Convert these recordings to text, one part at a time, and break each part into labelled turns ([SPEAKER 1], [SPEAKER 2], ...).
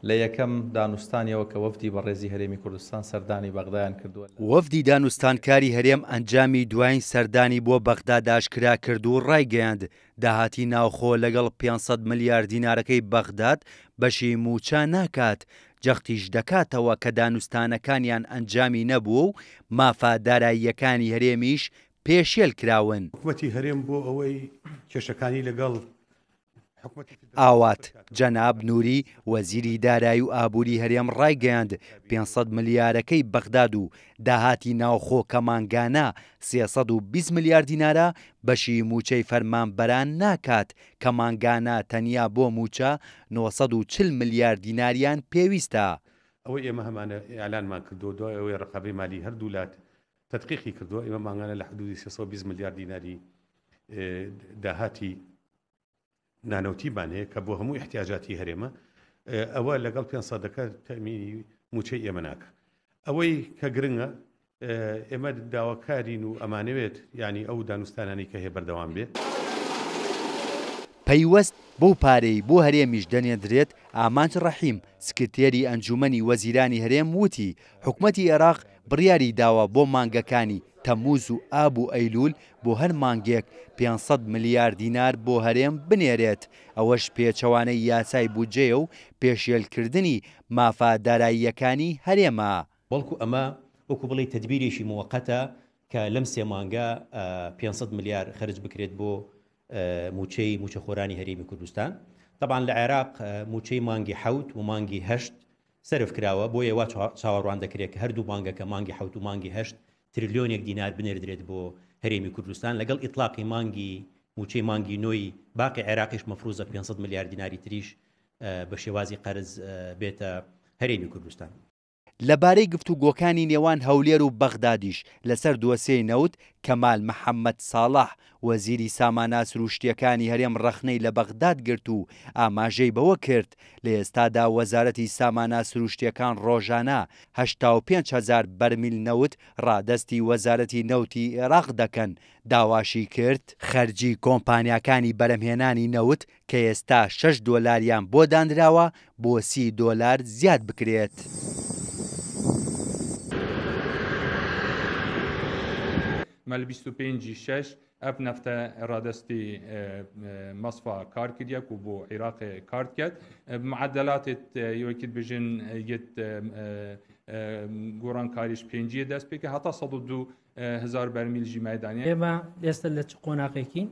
[SPEAKER 1] لە یەکەم دانوستانیەوە کە وەفدی بەڕێزی هەرێمی کوردستان سەردانی بەغدایان کردووە.
[SPEAKER 2] وەفدی دانوستانکاری هەرێم ئەنجامی دوایین سەردانی بۆ بەغداد ئاشکرا کرد و ڕایگەیاند داهاتی ناوخۆ لەگەڵ 500 ملیار دینارەکەی بەغداد بەشی موچە ناکات، جەختیش دەکاتەوە کە دانوستانەکانیان ئەنجامی نەبووە و مافە داراییەکانی هەرێمیش پێشێل کراون.
[SPEAKER 3] حکومەتی هەرێم بۆ ئەوەی کێشەکانی لەگەڵ
[SPEAKER 2] ئاوات جەناب نووری وەزیری دارایی و ئابووری هەرێم ڕایگەیاند 500 ملیارەکەی بەغداد و داهاتی ناوخۆ کە مانگانە 320 ملیار دینارە بەشی موچەی فەرمانبەران ناکات کە مانگانە تەنیا بۆ موچە 940 ملیار دیناریان پێویستە.
[SPEAKER 3] ئەوەی ئێمە هەمانە ئیعلانمان کردو دوای ئەوەی ڕقابەی مالی هەردوو وڵات تدقیقی کردووە، ئێمە مانگانە لە حدودی 320 ملیار دیناری داهاتی نانەوتیبان هەیە کە بۆ هەموو احتیاجاتی هەرێمە، ئەوە لەگەڵ 500 تەمینی موچەی ئێمە ناکە. ئەوەی کە گرنگە ئێمە داواکارین و ئەمانەوێت ینی ئەو دانوستانانی کە هەیە بەردەوام بێت.
[SPEAKER 2] پەیوەست بەو پارەی بۆ هەرێمیش دەنێدرێت. ئامانج ڕەحیم سکرتێری ئەنجومەنی وەزیرانی هەرێم وتی حکومەتی عێراق بڕیاری داوە بۆ مانگەکانی تەمووز و ئاب و ئەیلول بۆ هەر مانگێک 500 ملیار دینار بۆ هەرێم بنێرێت. ئەوەش پێچەوانەی یاسای بودجێ و پێشێلکردنی مافە داراییەکانی هەرێمە.
[SPEAKER 4] بەڵکو ئەمە وەکو بڵێ تەدبیرێکی موقەتە کە لەم سێ مانگە 500 ملیار خرج بکرێت بۆ موچە خۆرانی هەرێمی کوردستان. طبعا لە عێراق موچەی مانگی حەوت و مانگی هەشت سەرف کراوە، بۆ ئێوە چاوەڕوان دەکرێت کە هەردوو مانگەکە مانگی حەوت و مانگی هەشت تریلیۆنێک دینار بنێردرێت بۆ هەرێمی کوردستان، لەگەڵ ئیطلاقی موچەی مانگی نۆی باقی عێراقیش مەفروزە 500 ملیار دیناری تریش بە شێوازی قەرز بێتە هەرێمی کوردستان.
[SPEAKER 2] لەبارەی گفتوگۆکانی نێوان هەولێر و بەغدادیش لەسەر دۆسیەی نەوت کەمال محەممەد ساڵح وەزیری سامانە سروشتیەکانی هەرێم ڕەخنەی لە بەغداد گرت و ئاماژەی بەوە کرد لە ئێستادا وەزارەتی سامانە سروشتیەکان ڕۆژانە 85,000 بەرمیل نەوت ڕادەستی وەزارەتی نەوتی عێراق دەکەن. داواشی کرد خەرجی کۆمپانیاکانی بەرەمهێنانی نەوت کە ئێستا 6 دۆلاریان بۆ دانراوە بۆ 30 دۆلار زیاد بکرێت.
[SPEAKER 5] مال 25/6 اف نفته ڕادستی مصفى کار کردیک و بۆ عێراق کار کرد معدلات یوکید بژن یت گۆڕانکاریش 5 دەست پێکە هەتا 102,000 بەرمیل ژی مەدانی.
[SPEAKER 6] ئێمە ئێستا لە چ قۆناغێکین؟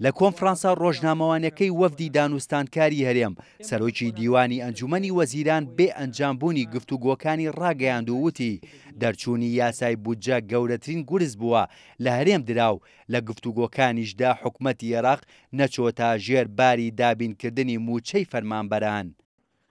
[SPEAKER 2] لە کۆنفرانسا ڕۆژنامەوانەکەی وەفدی دانوستانکاری هەرێم سەرۆکی دیوانی ئەنجومەنی وەزیران بێ ئەنجامبوونی گفتوگۆکانی ڕاگەیاند و وتی دەرچوونی یاسای بودجە گەورەترین گورز بووە لە هەرێم دراو. لە گفتوگۆکانیشدا حکومەتی عێراق نەچۆتە ژێر باری دابینکردنی موچەی فەرمانبەران.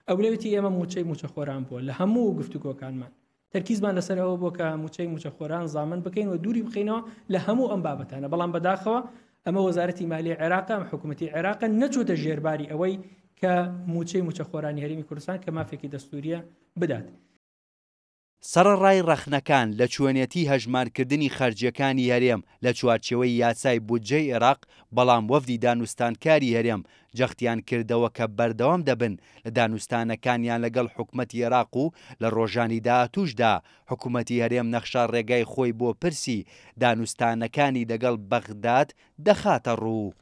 [SPEAKER 6] ئەولەوێتی ئێمە موچە خۆران بووە لە هەموو گفتوگۆکانمان تەرکیزمان لەسەرەوە بۆ کە موچە خۆران زامن بکەین و دووری بخینەوە لە هەموو ئەم بابەتانە. بەڵام بەداخەوە ئەمە وەزارەتی مالی عێراقە حکوومەتی عێراقە نەچۆتە ژێرباری ئەوەی کە موچە خۆرانی هەرێمی کوردستان کە مافێکی دەستوریە بدات.
[SPEAKER 2] سەرەڕای ڕەخنەکان لە چوەنێتی هەژمارکردنی خەرجیەکانی هەرێم لە چوارچێوەی یاسای بودجەی عێراق، بەڵام وەفدی دانوستانکاری هەرێم جەختیان کردەوە کە بەردەوام دەبن لە دانوستانەکانیان لەگەڵ حکومەتی عێراق و لە ڕۆژانی داهاتووشدا حکومەتی هەرێم نەخشە ڕێگای خۆی بۆ پرسی دانوستانەکانی لەگەڵ بەغداد دەخاتە ڕوو.